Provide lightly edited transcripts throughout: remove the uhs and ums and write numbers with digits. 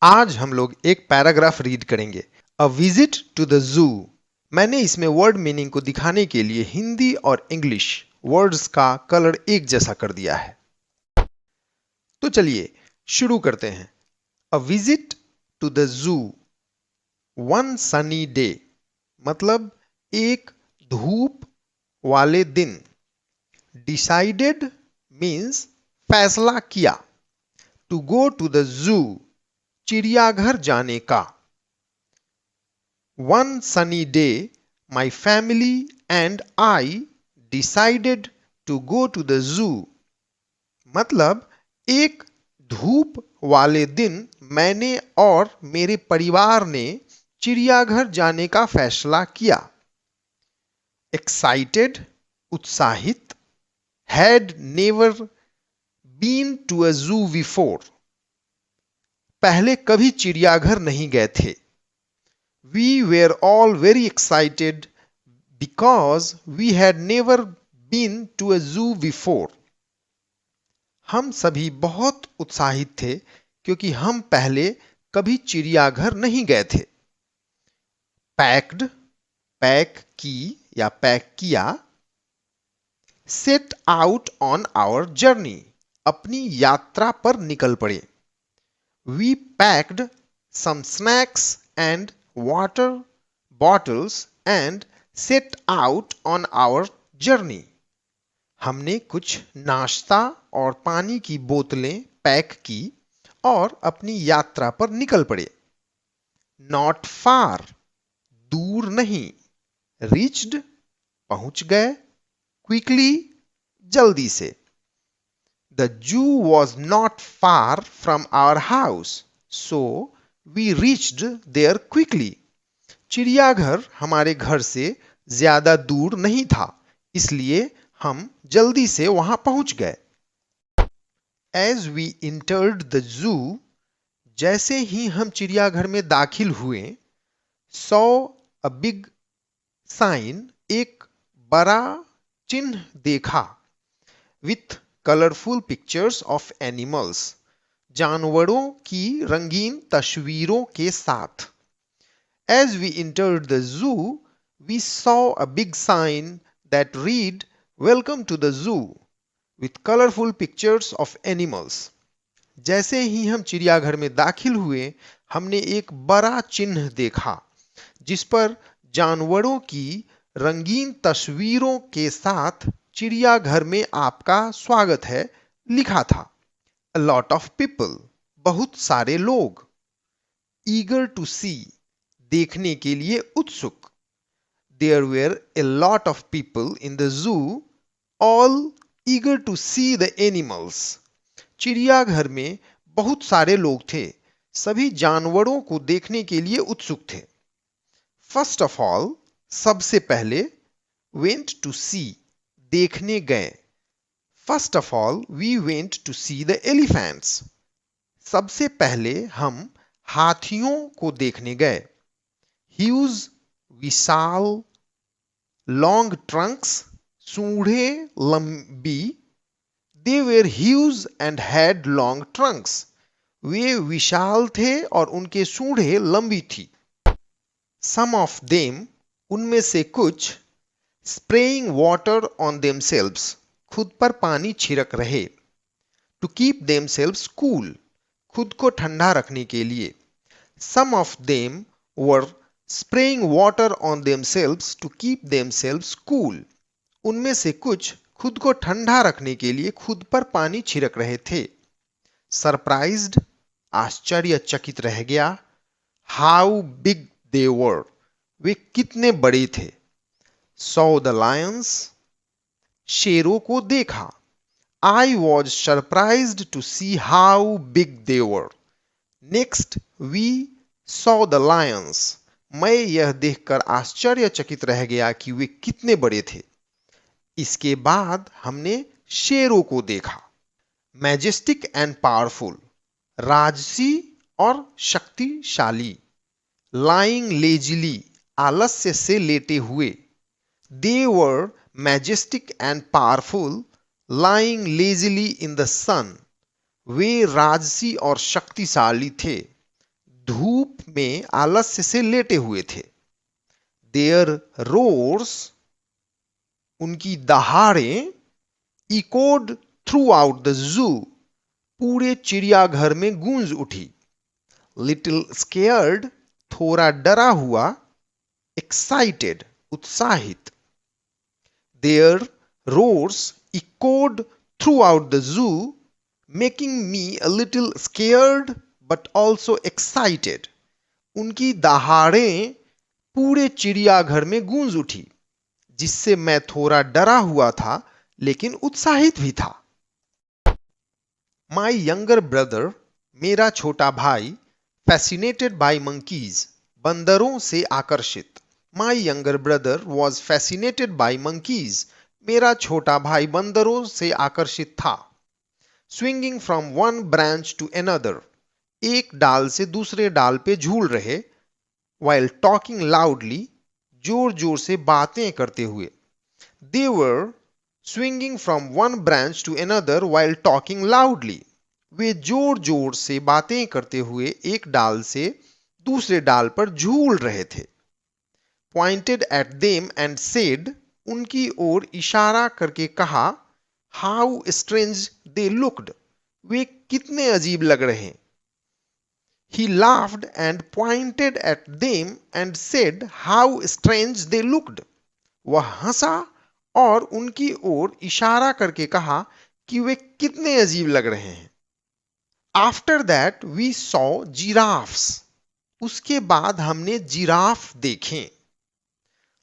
आज हम लोग एक पैराग्राफ रीड करेंगे। अ विजिट टू द जू। मैंने इसमें वर्ड मीनिंग को दिखाने के लिए हिंदी और इंग्लिश वर्ड्स का कलर एक जैसा कर दिया है। तो चलिए शुरू करते हैं। A visit to the zoo one sunny day, मतलब एक धूप वाले दिन। डिसाइडेड मीन्स फैसला किया। टू गो टू द जू, चिड़ियाघर जाने का। One sunny day, my family and I decided to go to the zoo. मतलब एक धूप वाले दिन मैंने और मेरे परिवार ने चिड़ियाघर जाने का फैसला किया। Excited, उत्साहित। Had never been to a zoo before, पहले कभी चिड़ियाघर नहीं गए थे। We were all very excited because we had never been to a zoo before. हम सभी बहुत उत्साहित थे क्योंकि हम पहले कभी चिड़ियाघर नहीं गए थे। पैक्ड, पैक की या पैक किया। Set out on our journey, अपनी यात्रा पर निकल पड़े। We packed some snacks and water bottles and set out on our journey. हमने कुछ नाश्ता और पानी की बोतलें पैक की और अपनी यात्रा पर निकल पड़े। Not far, दूर नहीं। Reached, पहुंच गए। Quickly, जल्दी से। The zoo was not far from our house, so we reached there quickly. चिड़ियाघर हमारे घर से ज्यादा दूर नहीं था, इसलिए हम जल्दी से वहां पहुंच गए। As we entered the zoo, जैसे ही हम चिड़ियाघर में दाखिल हुए, saw a big sign, एक बड़ा चिन्ह देखा। With colorful pictures of animals, जानवरों की रंगीन तस्वीरों के साथ। As we entered the zoo, we saw a big sign that read, "Welcome to the zoo," with colorful pictures of animals. जैसे ही हम चिड़ियाघर में दाखिल हुए, हमने एक बड़ा चिन्ह देखा जिस पर जानवरों की रंगीन तस्वीरों के साथ चिड़ियाघर में आपका स्वागत है लिखा था। A lot of people, बहुत सारे लोग। Eager to see, देखने के लिए उत्सुक। There were a lot of people in the zoo, all eager to see the animals. चिड़ियाघर में बहुत सारे लोग थे, सभी जानवरों को देखने के लिए उत्सुक थे। First of all, सबसे पहले। Went to see, देखने गए। First of all, we went to see the elephants. सबसे पहले हम हाथियों को देखने गए। Huge, विशाल। Long trunks, सूढ़े लंबी। They were huge and had long trunks. वे विशाल थे और उनके सूढ़े लंबी थी। Some of them, उनमें से कुछ। Spraying water on themselves, खुद पर पानी छिड़क रहे। To keep themselves cool, खुद को ठंडा रखने के लिए। Some of them were spraying water on themselves to keep themselves cool. उनमें से कुछ खुद को ठंडा रखने के लिए खुद पर पानी छिड़क रहे थे। Surprised, आश्चर्यचकित रह गया। How big they were, वे कितने बड़े थे। Saw the lions, शेरों को देखा। I was surprised to see how big they were. Next, we saw the lions. मैं यह देखकर आश्चर्यचकित रह गया कि वे कितने बड़े थे। इसके बाद हमने शेरों को देखा। मैजेस्टिक एंड पावरफुल, राजसी और शक्तिशाली। लाइंग लेजिली, आलस्य से लेटे हुए। They were majestic and powerful, lying lazily in the sun. वे राजसी और शक्तिशाली थे, धूप में आलस्य से लेटे हुए थे। देयर रोर्स, उनकी दहाड़ें, echoed throughout the zoo, पूरे चिड़ियाघर में गूंज उठी। लिटिल स्केयर्ड, थोड़ा डरा हुआ। एक्साइटेड, उत्साहित। Their roars echoed throughout the zoo, making me a little scared but also excited. उनकी दहाड़ें पूरे चिड़ियाघर में गूंज उठी, जिससे मैं थोड़ा डरा हुआ था लेकिन उत्साहित भी था। My younger brother, मेरा छोटा भाई, fascinated by monkeys, बंदरों से आकर्षित। My younger brother was fascinated by monkeys. मेरा छोटा भाई बंदरों से आकर्षित था। Swinging from one branch to another, एक डाल से दूसरे डाल पे झूल रहे। While talking loudly, जोर जोर से बातें करते हुए। They were swinging from one branch to another while talking loudly. वे जोर जोर से बातें करते हुए एक डाल से दूसरे डाल पर झूल रहे थे। Pointed at them and said, उनकी ओर इशारा करके कहा, how strange they looked, वे कितने अजीब लग रहे। He laughed and pointed at them and said, how strange they looked. वह हंसा और उनकी ओर इशारा करके कहा कि वे कितने अजीब लग रहे हैं। After that we saw giraffes. उसके बाद हमने जिराफ देखे।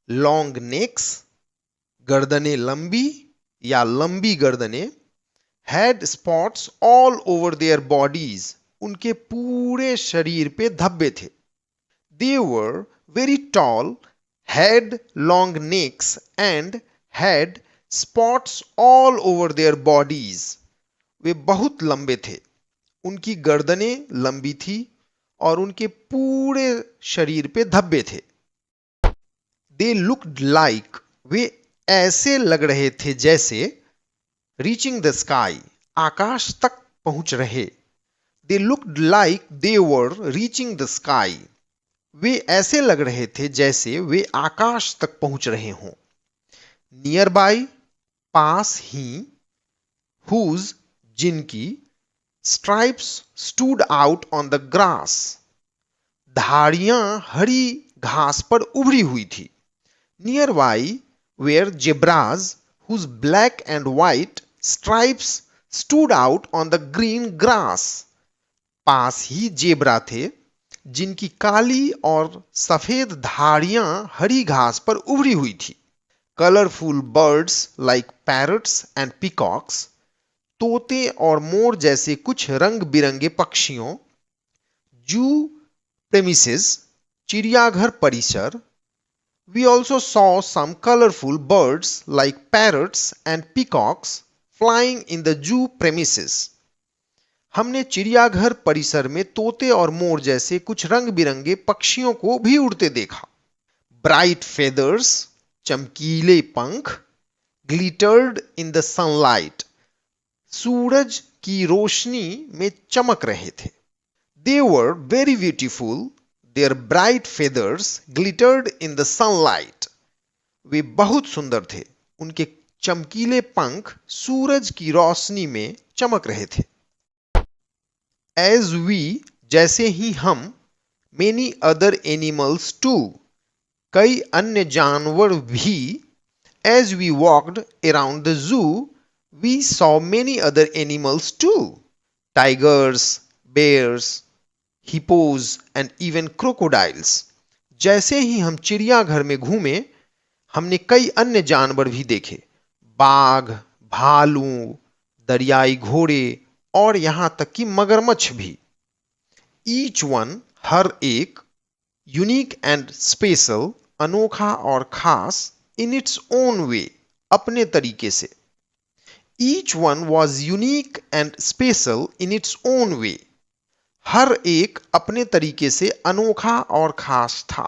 लॉन्ग नेक्स, गर्दनें लंबी या लंबी गर्दनें। Had spots all over their bodies, उनके पूरे शरीर पे धब्बे थे। They were very tall, had long necks and had spots all over their bodies, वे बहुत लंबे थे, उनकी गर्दनें लंबी थी और उनके पूरे शरीर पे धब्बे थे। They looked like, वे ऐसे लग रहे थे जैसे reaching the sky, आकाश तक पहुंच रहे। They looked like they were reaching the sky. वे ऐसे लग रहे थे जैसे वे आकाश तक पहुंच रहे हों। Nearby, पास ही। Whose, जिनकी। Stripes stood out on the grass. धारियां हरी घास पर उभरी हुई थी। Nearby were zebras whose black and white stripes stood out on the green grass. Pass he zebra थे जिनकी काली और सफेद धारियां हरी घास पर उभरी हुई थी। Colorful birds like parrots and peacocks, तोते और मोर जैसे कुछ रंग बिरंगे पक्षियों। Zoo premises, चिड़ियाघर परिसर। We also saw some colorful birds like parrots and peacocks flying in the zoo premises. हमने चिड़ियाघर परिसर में तोते और मोर जैसे कुछ रंग बिरंगे पक्षियों को भी उड़ते देखा। Bright feathers, चमकीले पंख। Glittered in the sunlight, सूरज की रोशनी में चमक रहे थे। They were very beautiful. Their bright feathers glittered in the sunlight. वे बहुत सुंदर थे, उनके चमकीले पंख सूरज की रोशनी में चमक रहे थे। As we, जैसे ही हम। Many other animals too, कई अन्य जानवर भी। As we walked around the zoo, we saw many other animals too. Tigers, bears, hippos and even crocodiles. जैसे ही हम चिड़ियाघर में घूमे, हमने कई अन्य जानवर भी देखे। बाघ, भालू, दरियाई घोड़े और यहां तक कि मगरमच्छ भी। Each one, हर एक। Unique and special, अनोखा और खास। In its own way, अपने तरीके से। Each one was unique and special in its own way. हर एक अपने तरीके से अनोखा और खास था।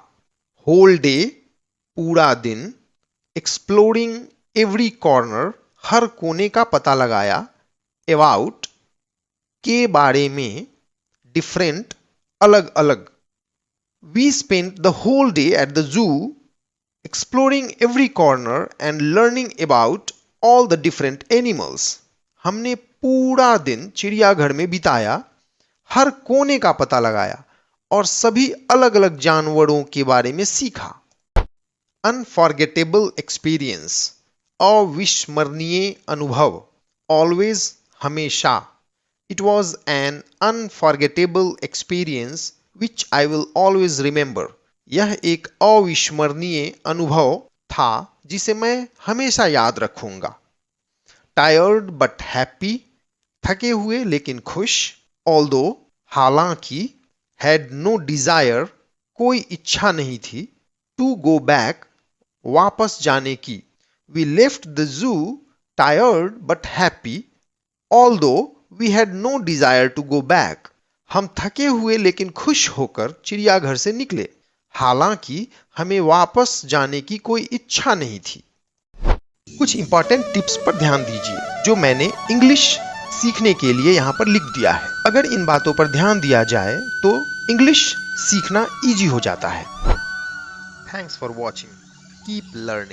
होल डे, पूरा दिन। एक्सप्लोरिंग एवरी कॉर्नर, हर कोने का पता लगाया। अबाउट, के बारे में। डिफरेंट, अलग अलग। We spent the whole day at the zoo exploring every corner and learning about all the different animals. हमने पूरा दिन चिड़ियाघर में बिताया, हर कोने का पता लगाया और सभी अलग अलग जानवरों के बारे में सीखा। अनफॉरगेटेबल एक्सपीरियंस, अविस्मरणीय अनुभव। ऑलवेज, हमेशा। It was an unforgettable experience which I will always remember. यह एक अविस्मरणीय अनुभव था जिसे मैं हमेशा याद रखूंगा। Tired but happy, थके हुए लेकिन खुश। Although, हालांकि। Had no desire, कोई इच्छा नहीं थी। To go back, वापस जाने की। We left the zoo tired but happy, although we had no desire to go back. हम थके हुए लेकिन खुश होकर चिड़ियाघर से निकले, हालांकि हमें वापस जाने की कोई इच्छा नहीं थी। कुछ इंपॉर्टेंट टिप्स पर ध्यान दीजिए जो मैंने इंग्लिश सीखने के लिए यहाँ पर लिख दिया है। अगर इन बातों पर ध्यान दिया जाए तो इंग्लिश सीखना इजी हो जाता है। Thanks for watching. Keep learning.